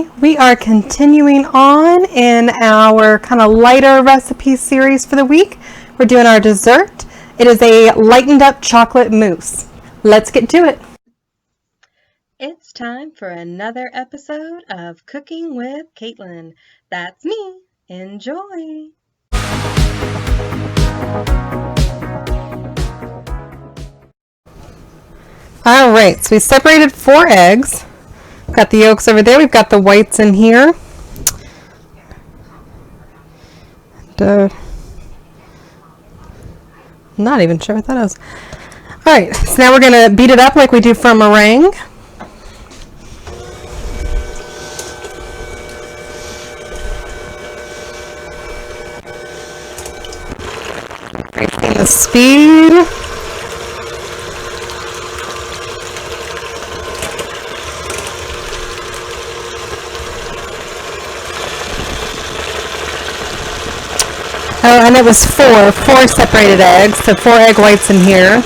Hi, we are continuing on in our kind of lighter recipe series for the week. We're doing our dessert. It is a lightened up chocolate mousse. Let's get to it. It's time for another episode of Cooking with Kaitlin. That's me. Enjoy. All right, so we separated 4 eggs. We've got the yolks over there. We've got the whites in here. Not even sure what that is. All right, so now we're going to beat it up like we do for meringue. Increasing the speed. Oh, and it was four separated eggs, so 4 egg whites in here.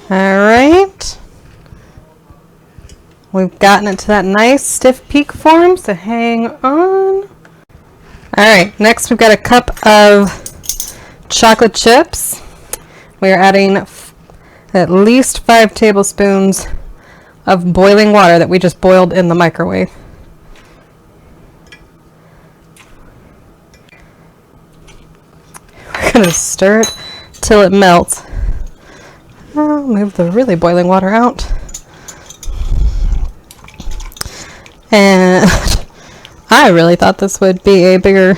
Alright, we've gotten it to that nice stiff peak form, so hang on. Alright, next we've got a cup of chocolate chips. We are adding at least 5 tablespoons of boiling water that we just boiled in the microwave. We're going to stir it till it melts. I'll move the really boiling water out. And I really thought this would be a bigger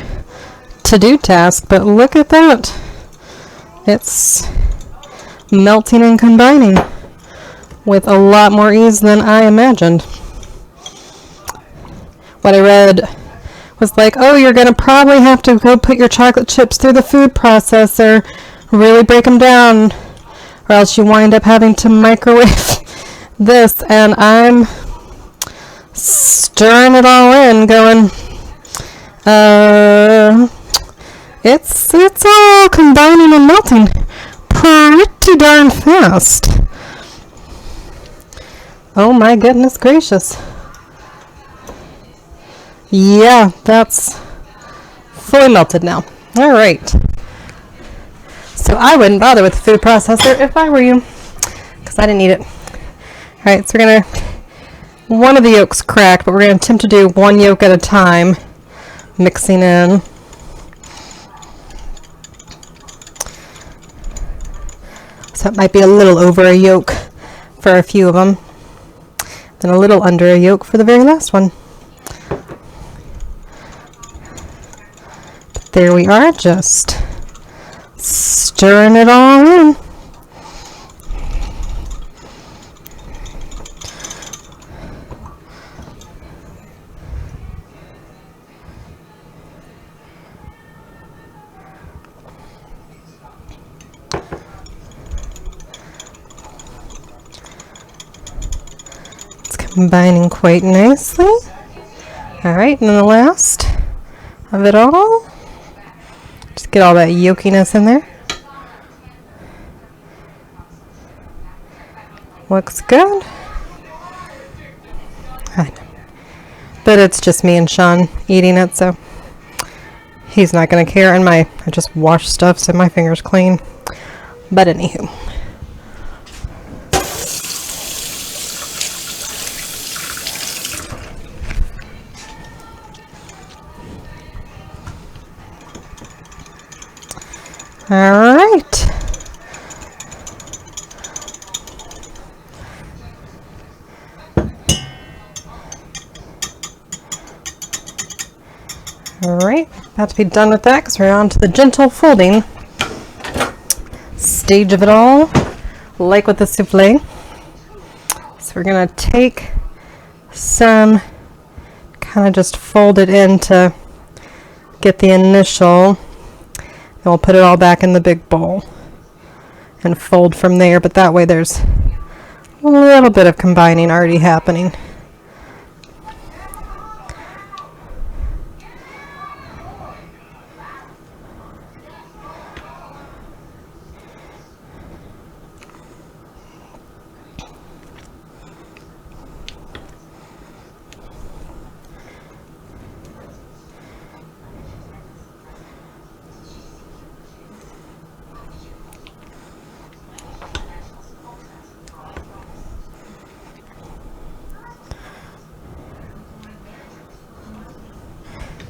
to-do task, but look at that. It's melting and combining with a lot more ease than I imagined. What I read was like, oh, you're going to probably have to go put your chocolate chips through the food processor, really break them down, or else you wind up having to microwave this. And I'm stirring it all in, going, it's all combining and melting pretty darn fast. Oh my goodness gracious. Yeah, that's fully melted now. All right. So I wouldn't bother with the food processor if I were you, because I didn't need it. All right, so we're going to One of the yolks cracked, but we're going to attempt to do one yolk at a time, mixing in. So it might be a little over a yolk for a few of them, then a little under a yolk for the very last one. But there we are, just stirring it all in. Combining quite nicely. Alright, and then the last of it all. Just get all that yolkiness in there. Looks good. But it's just me and Sean eating it, so he's not going to care. And I just washed stuff so my finger's clean. But anywho. All right. All right, about to be done with that because we're on to the gentle folding stage of it all, like with the souffle. So we're gonna take some, kind of just fold it in to get the initial. And we'll put it all back in the big bowl and fold from there, but that way there's a little bit of combining already happening.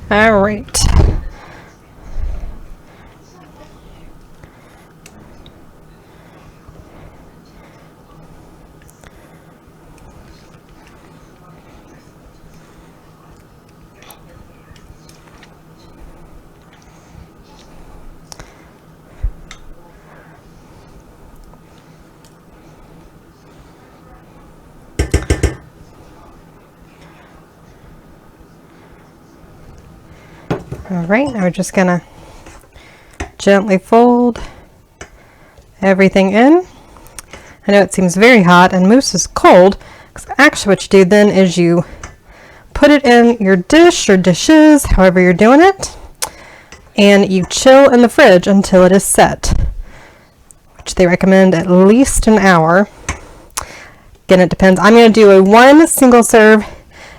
All right. All right, now we're just gonna gently fold everything in. I know it seems very hot and mousse is cold, because actually what you do then is you put it in your dish or dishes, however you're doing it, and you chill in the fridge until it is set, which they recommend at least an hour. Again, it depends. I'm going to do one single serve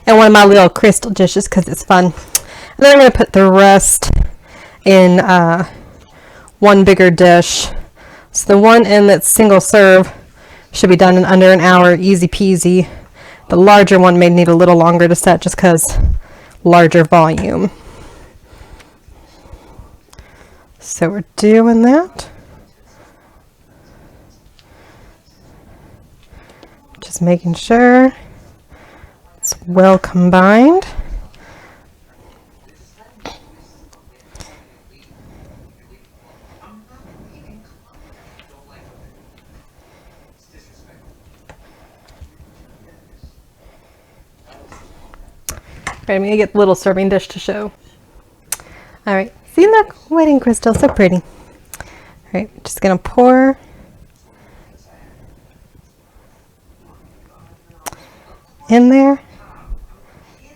in one of my little crystal dishes because it's fun. And then I'm going to put the rest in one bigger dish. So the one in that's single serve should be done in under an hour, easy peasy. The larger one may need a little longer to set just because larger volume. So we're doing that. Just making sure it's well combined. Right, I'm going to get the little serving dish to show. All right, see, look, wedding crystal, so pretty. All right, just going to pour in there.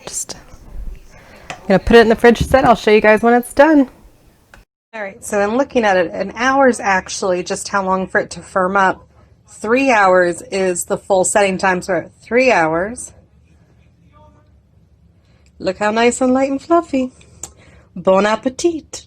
Just going to put it in the fridge set. I'll show you guys when it's done. All right, so in looking at it, an hour is actually just how long for it to firm up. 3 hours is the full setting time, so we're at 3 hours. Look how nice and light and fluffy. Bon appetit.